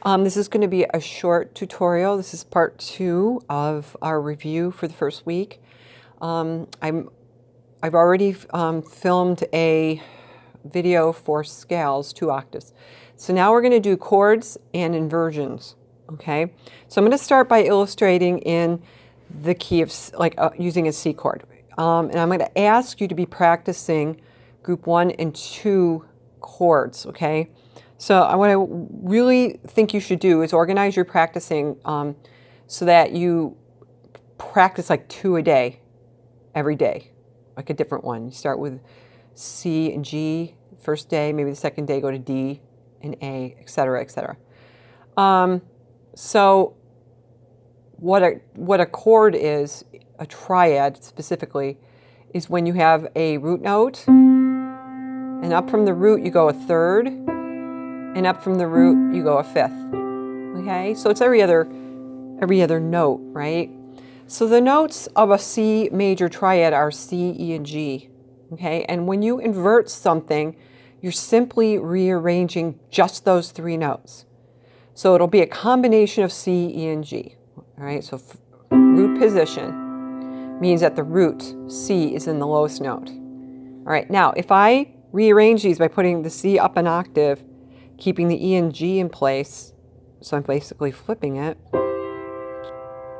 This is going to be a short tutorial. This is part 2 of our review for the first week. I've already filmed a video for scales, 2 octaves. So now we're going to do chords and inversions. Okay, so I'm going to start by illustrating in the key of using a C chord, and I'm going to ask you to be practicing group 1 and 2 chords. Okay. So what I really think you should do is organize your practicing so that you practice like 2 a day, every day, like a different one. You start with C and G first day, maybe the second day go to D and A, etc., etc. So what a chord is, a triad specifically, is when you have a root note, and up from the root you go a third, and up from the root you go a fifth. Okay, so it's every other note, right? So the notes of a C major triad are C, E, and G. Okay, and when you invert something, you're simply rearranging just those 3 notes. So it'll be a combination of C, E, and G. All right, so root position means that the root C is in the lowest note. All right, now if I rearrange these by putting the C up an octave, keeping the E and G in place, so I'm basically flipping it,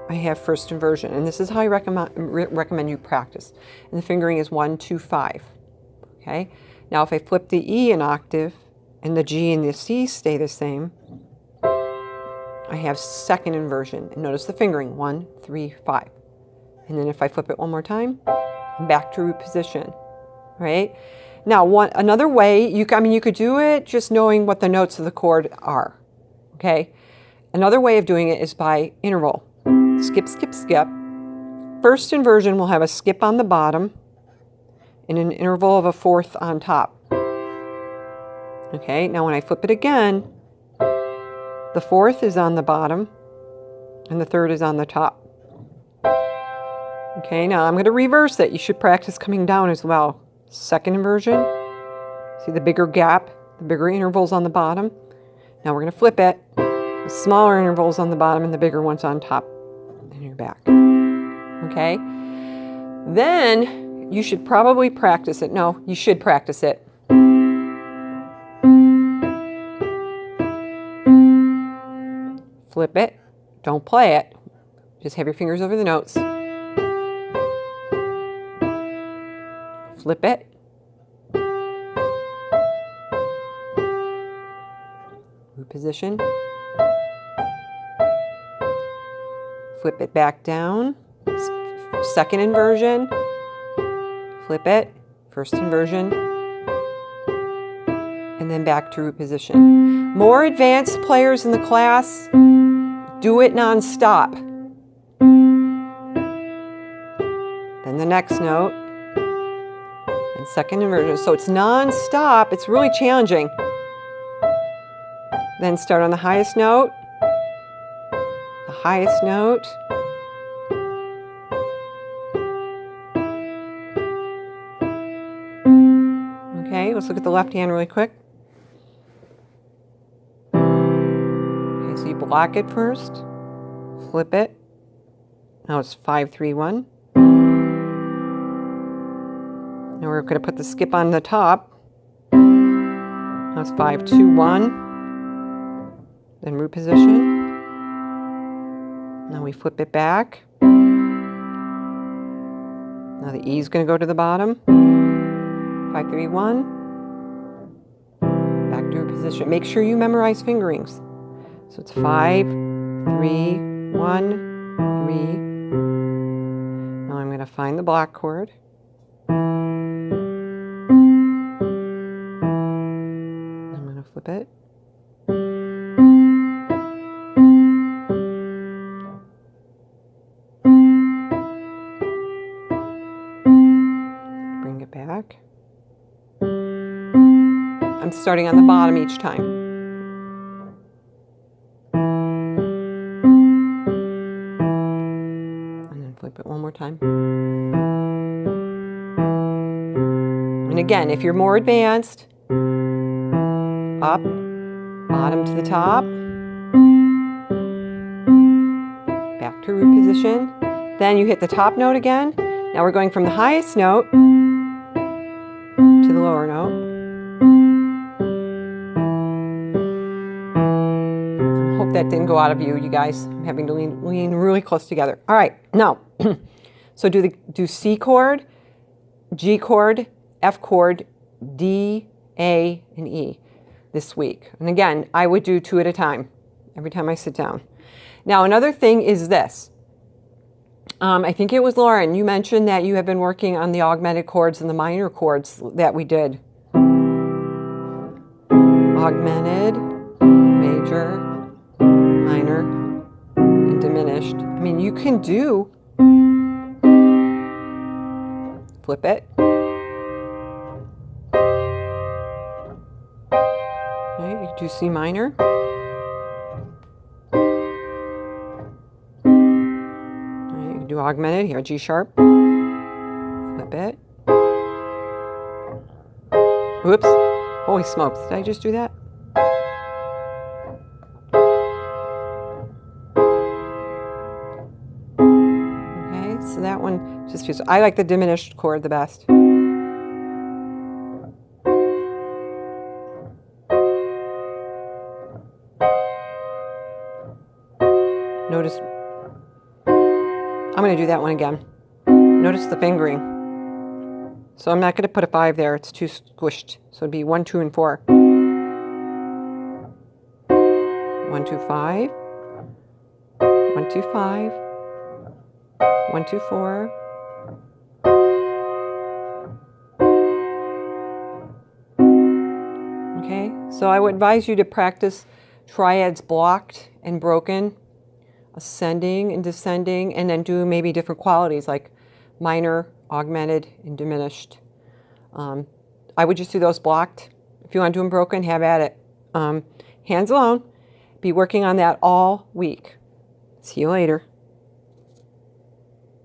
I have first inversion. And this is how I recommend you practice. And the fingering is 1, 2, 5. Okay? Now if I flip the E an octave and the G and the C stay the same, I have second inversion. And notice the fingering, 1, 3, 5. And then if I flip it one more time, I'm back to root position. Right? Now, another way, you could do it just knowing what the notes of the chord are. Okay? Another way of doing it is by interval. Skip, skip, skip. First inversion will have a skip on the bottom and an interval of a fourth on top. Okay, now when I flip it again, the fourth is on the bottom and the third is on the top. Okay, now I'm going to reverse it. You should practice coming down as well. Second inversion. See the bigger gap, the bigger intervals on the bottom. Now we're going to flip it. The smaller intervals on the bottom and the bigger ones on top. And you're back. Okay? Then you should probably practice it. No, you should practice it. Flip it. Don't play it. Just have your fingers over the notes. Flip it. Root position. Flip it back down. Second inversion. Flip it. First inversion. And then back to root position. More advanced players in the class do it non-stop. Then the next note. And second inversion. So it's non-stop. It's really challenging. Then start on the highest note. The highest note. Okay, let's look at the left hand really quick. Okay, so you block it first. Flip it. Now it's 5, 3, 1. Now we're going to put the skip on the top. Now it's 5, 2, 1. Then root position. Now we flip it back. Now the E is going to go to the bottom. 5, 3, 1. Back to root position. Make sure you memorize fingerings. So it's 5, 3, 1, 3. Now I'm going to find the black chord. I'm going to flip it. Bring it back. I'm starting on the bottom each time. And then flip it one more time. And again, if you're more advanced, up, bottom to the top, back to root position. Then you hit the top note again. Now we're going from the highest note to the lower note. I hope that didn't go out of you, you guys. I'm having to lean really close together. All right, now, so do C chord, G chord, F chord, D, A, and E this week. And again, I would do 2 at a time every time I sit down. Now, another thing is this. I think it was Lauren, you mentioned that you have been working on the augmented chords and the minor chords that we did. Augmented, major, minor, and diminished. I mean, you can do, flip it. Okay, you do C minor. Do augmented here, G sharp, flip it. Whoops, holy smokes, did I just do that? Okay, so that one just feels, I like the diminished chord the best. Notice, I'm going to do that one again. Notice the fingering. So I'm not going to put a 5 there. It's too squished. So it'd be 1, 2, and 4. 1, 2, 5. 1, 2, 5. 1, 2, 4. Okay, so I would advise you to practice triads blocked and broken, ascending and descending, and then do maybe different qualities like minor, augmented, and diminished. I would just do those blocked. If you want to do them broken, have at it. Hands alone. Be working on that all week. See you later.